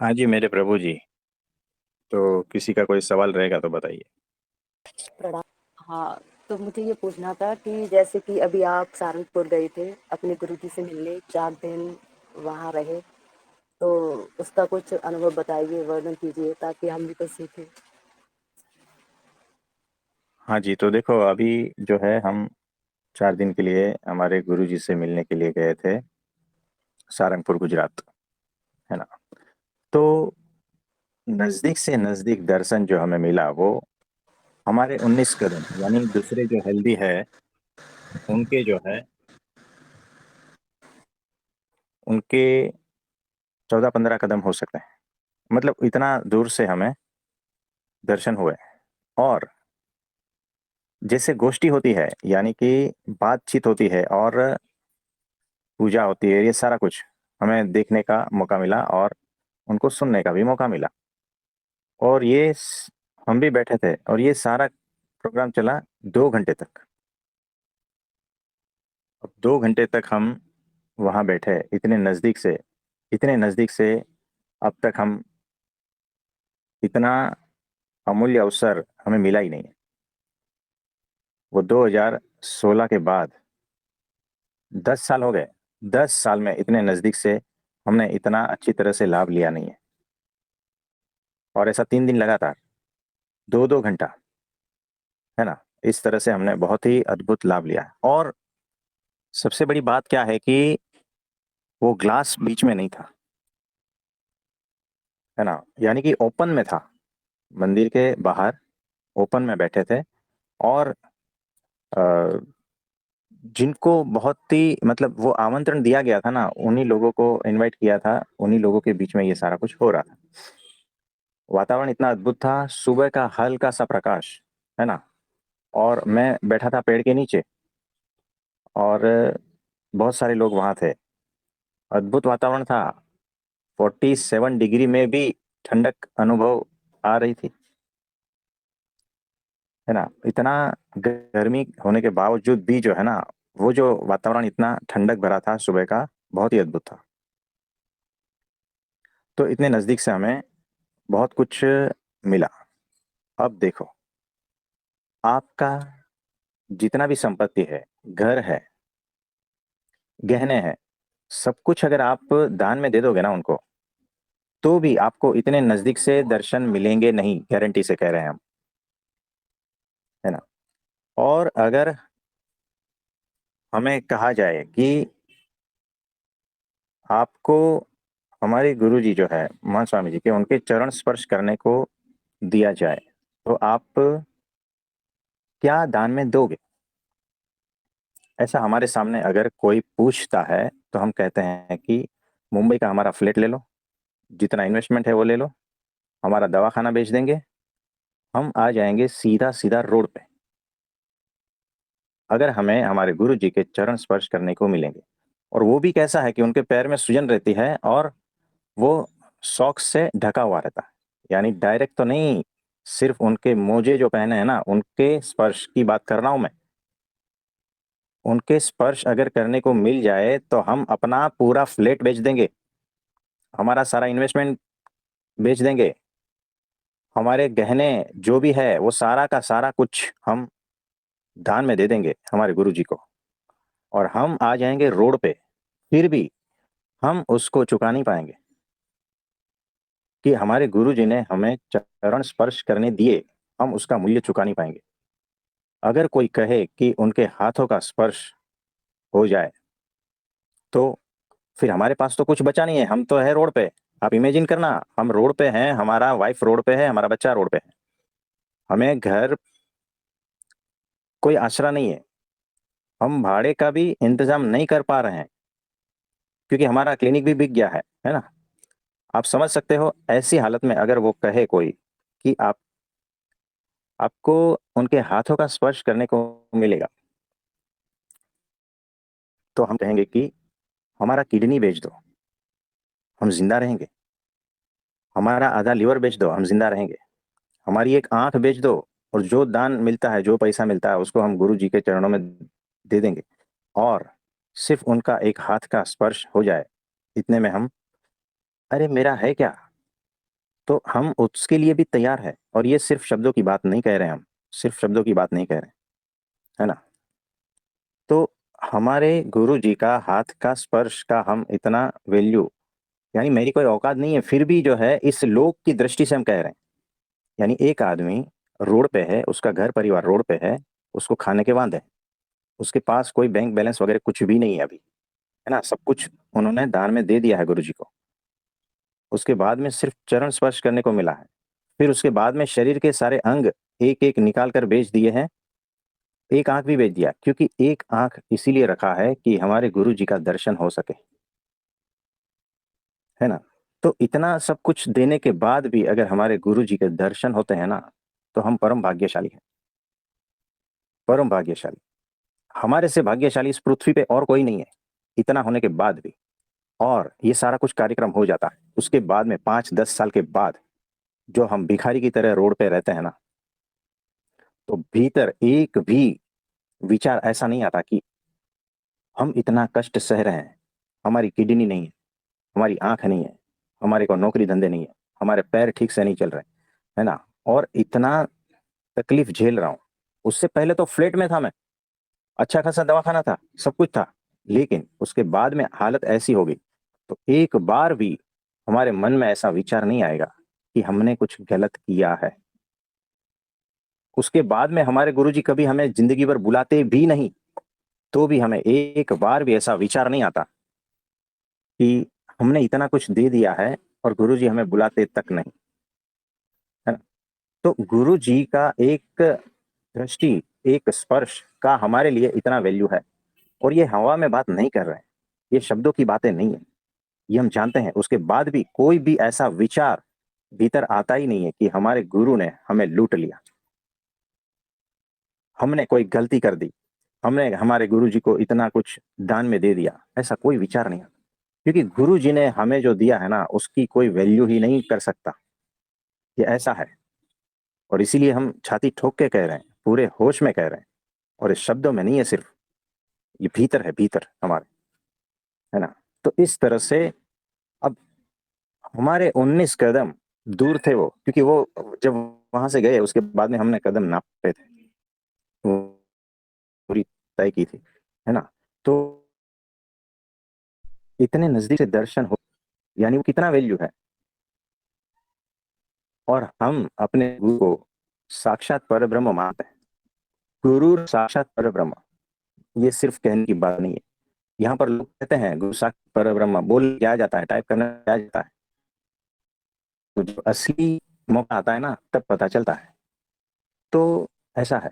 हाँ जी मेरे प्रभु जी। तो किसी का कोई सवाल रहेगा तो बताइए। प्रणाम। हाँ, तो मुझे ये पूछना था कि जैसे कि अभी आप सहारनपुर गए थे अपने गुरुजी से मिलने, 4 दिन वहाँ रहे, तो उसका कुछ अनुभव बताइए, वर्णन कीजिए ताकि हम भी कुछ सीखें। हाँ जी, तो देखो अभी जो है हम 4 दिन के लिए हमारे गुरु जी से मिलने के लिए गए थे सारंगपुर गुजरात, है ना। तो नज़दीक से नज़दीक दर्शन जो हमें मिला वो हमारे 19 कदम, यानी दूसरे जो हेल्दी है उनके जो है उनके 14-15 कदम हो सकते हैं। मतलब इतना दूर से हमें दर्शन हुए। और जैसे गोष्ठी होती है, यानी कि बातचीत होती है और पूजा होती है, ये सारा कुछ हमें देखने का मौका मिला और उनको सुनने का भी मौका मिला। और हम भी बैठे थे और ये सारा प्रोग्राम चला 2 घंटे तक। अब 2 घंटे तक हम वहाँ बैठे, इतने नज़दीक से अब तक हम इतना अमूल्य अवसर हमें मिला ही नहीं है। वो 2016 के बाद 10 साल हो गए। 10 साल में इतने नज़दीक से हमने इतना अच्छी तरह से लाभ लिया नहीं है। और ऐसा 3 दिन लगातार, 2-2 घंटा, है ना। इस तरह से हमने बहुत ही अद्भुत लाभ लिया। और सबसे बड़ी बात क्या है कि वो ग्लास बीच में नहीं था, है ना। यानी कि ओपन में था, मंदिर के बाहर ओपन में बैठे थे। और अ, जिनको बहुत ही मतलब वो आमंत्रण दिया गया था ना, उन्हीं लोगों को इनवाइट किया था, उन्हीं लोगों के बीच में ये सारा कुछ हो रहा था। वातावरण इतना अद्भुत था, सुबह का हल्का सा प्रकाश, है ना। और मैं बैठा था पेड़ के नीचे और बहुत सारे लोग वहां थे। अद्भुत वातावरण था। 47 डिग्री में भी ठंडक अनुभव आ रही थी, है ना। इतना गर्मी होने के बावजूद भी जो है ना, वो जो वातावरण इतना ठंडक भरा था सुबह का, बहुत ही अद्भुत था। तो इतने नजदीक से हमें बहुत कुछ मिला। अब देखो, आपका जितना भी संपत्ति है, घर है, गहने हैं, सब कुछ अगर आप दान में दे दोगे ना उनको, तो भी आपको इतने नजदीक से दर्शन मिलेंगे नहीं, गारंटी से कह रहे हैं हम, है ना। और अगर हमें कहा जाए कि आपको हमारे गुरु जी जो है महान स्वामी जी के, उनके चरण स्पर्श करने को दिया जाए, तो आप क्या दान में दोगे? ऐसा हमारे सामने अगर कोई पूछता है तो हम कहते हैं कि मुंबई का हमारा फ्लैट ले लो, जितना इन्वेस्टमेंट है वो ले लो, हमारा दवाखाना बेच देंगे, हम आ जाएंगे सीधा सीधा रोड पे, अगर हमें हमारे गुरु जी के चरण स्पर्श करने को मिलेंगे। और वो भी कैसा है कि उनके पैर में सूजन रहती है और वो सॉक्स से ढका हुआ रहता है। यानी डायरेक्ट तो नहीं, सिर्फ उनके मोजे जो पहने हैं ना, उनके स्पर्श की बात कर रहा हूं मैं। उनके स्पर्श अगर करने को मिल जाए तो हम अपना पूरा फ्लैट बेच देंगे, हमारा सारा इन्वेस्टमेंट बेच देंगे, हमारे गहने जो भी है वो सारा का सारा कुछ हम दान में दे देंगे हमारे गुरु जी को। और हम आ जाएंगे रोड पे, फिर भी हम उसको चुका नहीं पाएंगे कि हमारे गुरु जी ने हमें चरण स्पर्श करने दिए, हम उसका मूल्य चुका नहीं पाएंगे। अगर कोई कहे कि उनके हाथों का स्पर्श हो जाए, तो फिर हमारे पास तो कुछ बचा नहीं है, हम तो है रोड पे। आप इमेजिन करना, हम रोड पे हैं, हमारा वाइफ रोड पे है, हमारा बच्चा रोड पे है, हमें घर कोई आसरा नहीं है, हम भाड़े का भी इंतजाम नहीं कर पा रहे हैं, क्योंकि हमारा क्लिनिक भी बिक गया है ना। आप समझ सकते हो, ऐसी हालत में अगर वो कहे कोई कि आपको उनके हाथों का स्पर्श करने को मिलेगा, तो हम कहेंगे कि हमारा किडनी बेच दो, हम जिंदा रहेंगे। हमारा आधा लिवर बेच दो, हम जिंदा रहेंगे। हमारी एक आंख बेच दो, और जो दान मिलता है, जो पैसा मिलता है, उसको हम गुरु जी के चरणों में दे देंगे। और सिर्फ उनका एक हाथ का स्पर्श हो जाए, इतने में हम, अरे मेरा है क्या, तो हम उसके लिए भी तैयार है, और ये सिर्फ शब्दों की बात नहीं कह रहे हैं, हम सिर्फ शब्दों की बात नहीं कह रहे हैं, है ना। तो हमारे गुरु जी का हाथ का स्पर्श का हम इतना वैल्यू, यानी मेरी कोई औकात नहीं है, फिर भी जो है इस लोक की दृष्टि से हम कह रहे हैं। यानी एक आदमी रोड पे है, उसका घर परिवार रोड पे है, उसको खाने के वांदे हैं, उसके पास कोई बैंक बैलेंस वगैरह कुछ भी नहीं है अभी, है ना, सब कुछ उन्होंने दान में दे दिया है गुरु जी को। उसके बाद में सिर्फ चरण स्पर्श करने को मिला है। फिर उसके बाद में शरीर के सारे अंग एक एक निकाल कर बेच दिए हैं, एक आंख भी बेच दिया, क्योंकि एक आंख इसीलिए रखा है कि हमारे गुरु जी का दर्शन हो सके, है ना। तो इतना सब कुछ देने के बाद भी अगर हमारे गुरु जी के दर्शन होते हैं ना, तो हम परम भाग्यशाली हैं, परम भाग्यशाली। हमारे से भाग्यशाली इस पृथ्वी पे और कोई नहीं है, इतना होने के बाद भी। और ये सारा कुछ कार्यक्रम हो जाता है, उसके बाद में 5-10 साल के बाद जो हम भिखारी की तरह रोड पे रहते हैं ना, तो भीतर एक भी विचार ऐसा नहीं आता कि हम इतना कष्ट सह रहे हैं, हमारी किडनी नहीं है, हमारी आंख नहीं है, हमारे को नौकरी धंधे नहीं है, हमारे पैर ठीक से नहीं चल रहे, है ना, और इतना तकलीफ झेल रहा हूं। उससे पहले तो फ्लैट में था मैं, अच्छा खासा दवाखाना था, सब कुछ था, लेकिन उसके बाद में हालत ऐसी हो गई। तो एक बार भी हमारे मन में ऐसा विचार नहीं आएगा कि हमने कुछ गलत किया है। उसके बाद में हमारे गुरुजी कभी हमें जिंदगी भर बुलाते भी नहीं, तो भी हमें एक बार भी ऐसा विचार नहीं आता कि हमने इतना कुछ दे दिया है और गुरुजी हमें बुलाते तक नहीं, है ना। तो गुरु जी का एक दृष्टि, एक स्पर्श का हमारे लिए इतना वैल्यू है। और ये हवा में बात नहीं कर रहे हैं, ये शब्दों की बातें नहीं है, ये हम जानते हैं। उसके बाद भी कोई भी ऐसा विचार भीतर आता ही नहीं है कि हमारे गुरु ने हमें लूट लिया, हमने कोई गलती कर दी, हमने हमारे गुरु जी को इतना कुछ दान में दे दिया, ऐसा कोई विचार नहीं आता। क्योंकि गुरु जी ने हमें जो दिया है ना, उसकी कोई वैल्यू ही नहीं कर सकता, ये ऐसा है। और इसीलिए हम छाती ठोक के कह रहे हैं, पूरे होश में कह रहे हैं, और इस शब्दों में नहीं है सिर्फ, ये भीतर है, भीतर हमारे, है ना। तो इस तरह से अब हमारे 19 कदम दूर थे वो, क्योंकि वो जब वहां से गए उसके बाद में हमने कदम नापे थे, वो पूरी तय की थी, है ना। तो इतने नजदीक से दर्शन हो, यानी वो कितना वैल्यू है। और हम अपने गुरु को साक्षात परब्रह्म मानते हैं। गुरु साक्षात परब्रह्म, ये सिर्फ कहने की बात नहीं है। यहाँ पर लोग कहते हैं गुरु साक्षात परब्रह्म, बोल क्या जाता है, टाइप करना क्या जाता है, तो जब असली मौका आता है ना, तब पता चलता है। तो ऐसा है।